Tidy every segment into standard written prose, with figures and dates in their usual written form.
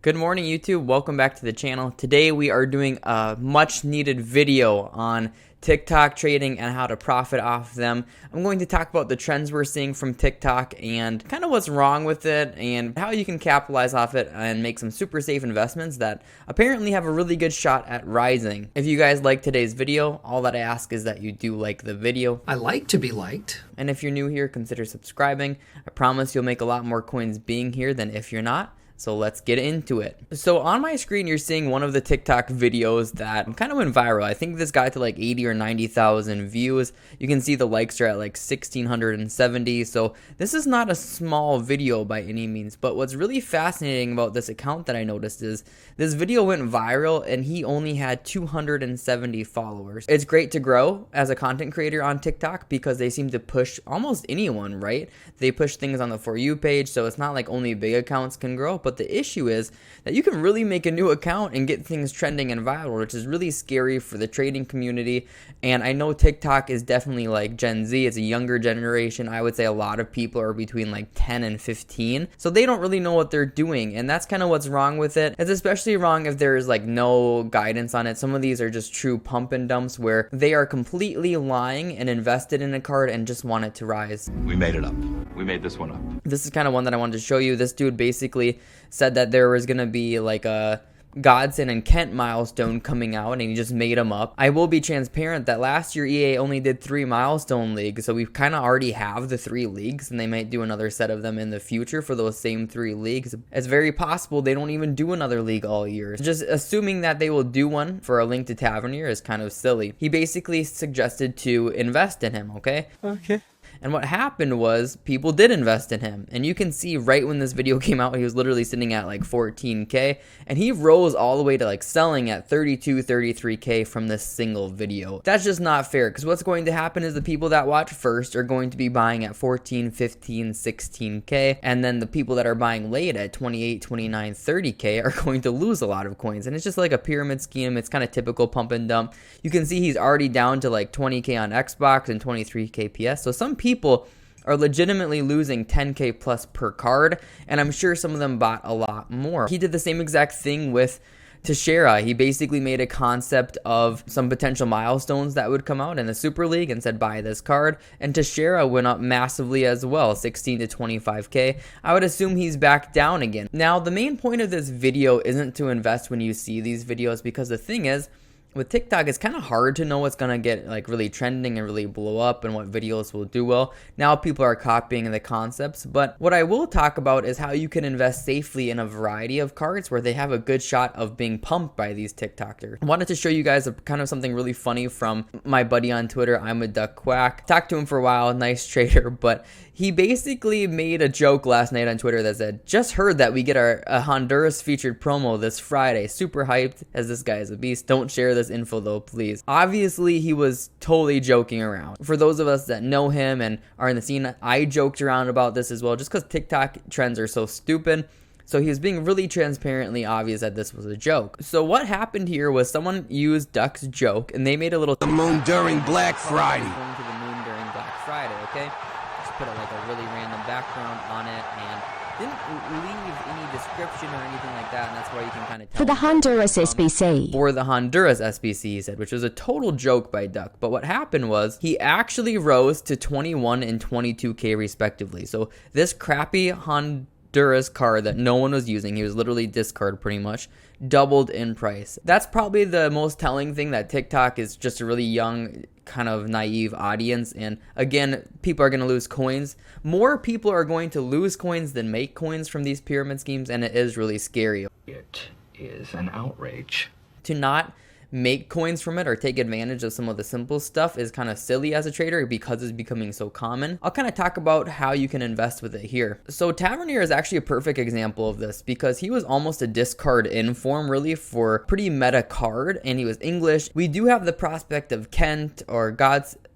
Good morning, YouTube. Welcome back to the channel. Today we are doing a much needed video on TikTok trading and how to profit off them. I'm going to talk about the trends we're seeing from TikTok and kind of what's wrong with it and how you can capitalize off it and make some super safe investments that apparently have a really good shot at rising. If you guys like today's video, all that I ask is that you do like the video. I like to be liked. And if you're new here, consider subscribing. I promise you'll make a lot more coins being here than if you're not. So let's get into it. So on my screen, you're seeing one of the TikTok videos that kind of went viral. I think this got to like 80 or 90,000 views. You can see the likes are at like 1,670. So this is not a small video by any means. But what's really fascinating about this account that I noticed is this video went viral and he only had 270 followers. It's great to grow as a content creator on TikTok because they seem to push almost anyone, right? They push things on the For You page. So it's not like only big accounts can grow, but the issue is that you can really make a new account and get things trending and viral, which is really scary for the trading community. And I know TikTok is definitely like Gen Z. It's a younger generation. I would say a lot of people are between like 10 and 15. So they don't really know what they're doing. And that's kind of what's wrong with it. It's especially wrong if there's like no guidance on it. Some of these are just true pump and dumps where they are completely lying and invested in a card and just want it to rise. We made it up. We made this one up. This is kind of one that I wanted to show you. This dude basically said that there was going to be like a Godson and Kent milestone coming out, and he just made them up. I will be transparent that last year EA only did 3 milestone leagues, so we kind of already have the 3 leagues, and they might do another set of them in the future for those same 3 leagues. It's very possible they don't even do another league all year. Just assuming that they will do one for a link to Tavernier is kind of silly. He basically suggested to invest in him, okay? Okay. And what happened was people did invest in him. And you can see right when this video came out, he was literally sitting at like 14K. And he rose all the way to like selling at 32, 33K from this single video. That's just not fair, because what's going to happen is the people that watch first are going to be buying at 14, 15, 16K. And then the people that are buying late at 28, 29, 30K are going to lose a lot of coins. And it's just like a pyramid scheme. It's kind of typical pump and dump. You can see he's already down to like 20K on Xbox and 23K PS. So some people are legitimately losing 10K plus per card, and I'm sure some of them bought a lot more. He did the same exact thing with Teixeira. He basically made a concept of some potential milestones that would come out in the Super League and said buy this card, and Teixeira went up massively as well, 16 to 25K. I would assume he's back down again. Now the main point of this video isn't to invest when you see these videos, because the thing is, with TikTok, it's kind of hard to know what's going to get like really trending and really blow up and what videos will do well. Now people are copying the concepts, but what I will talk about is how you can invest safely in a variety of cards where they have a good shot of being pumped by these TikTokers. I wanted to show you guys a kind of something really funny from my buddy on Twitter, I'm a Duck Quack. Talked to him for a while, nice trader, but he basically made a joke last night on Twitter that said, just heard that we get a Honduras featured promo this Friday. Super hyped, as this guy is a beast. Don't share this info though, please. Obviously, he was totally joking around. For those of us that know him and are in the scene, I joked around about this as well, just because TikTok trends are so stupid. So he was being really transparently obvious that this was a joke. So what happened here was someone used Duck's joke and they made a little The moon during Black Friday. Going to the moon during Black Friday, okay? Just put like a really random background on it and didn't leave any description or anything like that, and that's why you can kind of tell. For the Honduras SBC. For the Honduras SBC, he said, which was a total joke by Duck. But what happened was he actually rose to 21 and 22K respectively. So this crappy Honduras card that no one was using, he was literally discard pretty much, doubled in price. That's probably the most telling thing, that TikTok is just a really young, kind of naive audience, and again, people are going to lose coins. More people are going to lose coins than make coins from these pyramid schemes, and it is really scary. It is an outrage. To not make coins from it or take advantage of some of the simple stuff is kind of silly as a trader because it's becoming so common. I'll kind of talk about how you can invest with it here. So Tavernier is actually a perfect example of this because he was almost a discard in form really for pretty meta card, and he was English. We do have the prospect of Kent or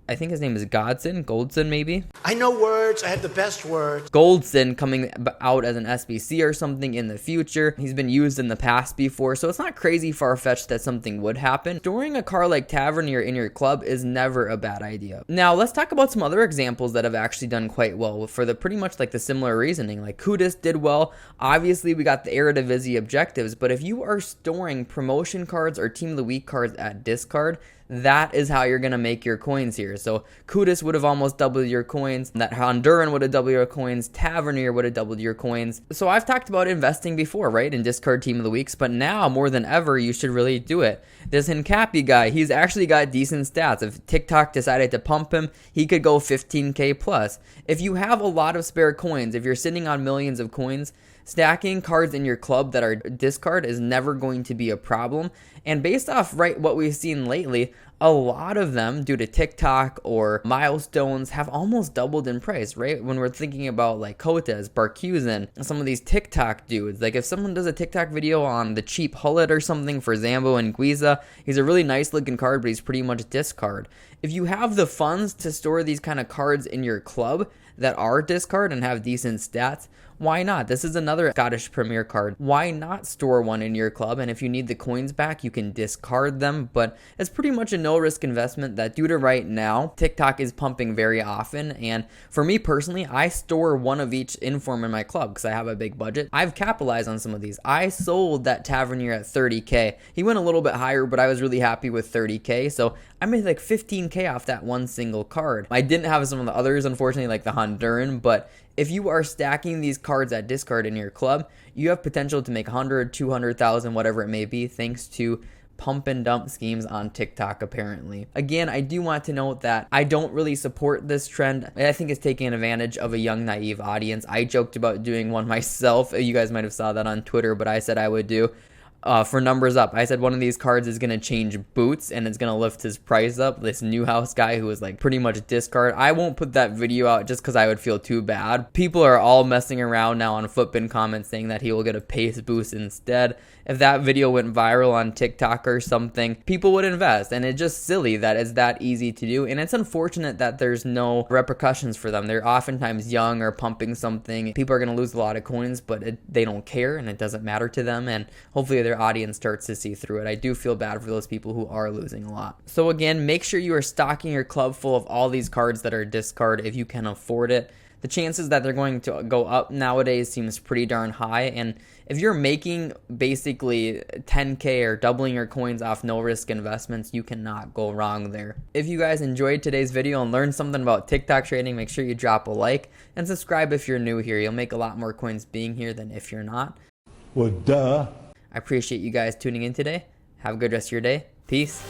I think his name is Goldson maybe. I know words. I have the best words. Goldson coming out as an SBC or something in the future. He's been used in the past before, so it's not crazy far-fetched that something would happen. Storing a card like Tavernier in your club is never a bad idea. Now, let's talk about some other examples that have actually done quite well for the pretty much like the similar reasoning. Like Kudus did well. Obviously, we got the Eredivisie objectives, but if you are storing promotion cards or Team of the Week cards at discard, that is how you're going to make your coins here. So Kudus would have almost doubled your coins. That Honduran would have doubled your coins. Tavernier would have doubled your coins. So I've talked about investing before, right? In discard Team of the Weeks. But now, more than ever, you should really do it. This Hincapi guy, he's actually got decent stats. If TikTok decided to pump him, he could go 15K plus. If you have a lot of spare coins, if you're sitting on millions of coins, stacking cards in your club that are discard is never going to be a problem. And based off what we've seen lately, a lot of them, due to TikTok or milestones, have almost doubled in price, right? When we're thinking about like Cotes, Barcusen, some of these TikTok dudes. Like if someone does a TikTok video on the cheap Hullet or something for Zambo and Guiza, he's a really nice looking card, but he's pretty much discard. If you have the funds to store these kind of cards in your club that are discard and have decent stats, why not? This is another Scottish Premier card. Why not store one in your club? And if you need the coins back, you can discard them. But it's pretty much a no-risk investment that due to right now, TikTok is pumping very often. And for me personally, I store one of each inform in my club because I have a big budget. I've capitalized on some of these. I sold that Tavernier at 30K. He went a little bit higher, but I was really happy with 30K. So I made like 15K off that one single card. I didn't have some of the others, unfortunately, like the Honduran, but if you are stacking these cards at discard in your club, you have potential to make 100, 200,000, whatever it may be, thanks to pump and dump schemes on TikTok apparently. Again, I do want to note that I don't really support this trend. I think it's taking advantage of a young, naive audience. I joked about doing one myself. You guys might have saw that on Twitter, but I said I would do. For numbers up, I said one of these cards is going to change boots and it's going to lift his price up. This Newhouse guy who was like pretty much discard. I won't put that video out just because I would feel too bad. People are all messing around now on Footbin comments saying that he will get a pace boost instead. If that video went viral on TikTok or something, people would invest, and it's just silly that it's that easy to do. And it's unfortunate that there's no repercussions for them. They're oftentimes young or pumping something. People are going to lose a lot of coins, but they don't care and it doesn't matter to them. And hopefully their audience starts to see through it. I do feel bad for those people who are losing a lot. So again, make sure you are stocking your club full of all these cards that are discard if you can afford it. The chances that they're going to go up nowadays seems pretty darn high, and if you're making basically 10K or doubling your coins off no risk investments, you cannot go wrong there. If you guys enjoyed today's video and learned something about TikTok trading, make sure you drop a like and subscribe if you're new here. You'll make a lot more coins being here than if you're not. Well, duh. I appreciate you guys tuning in today. Have a good rest of your day. Peace.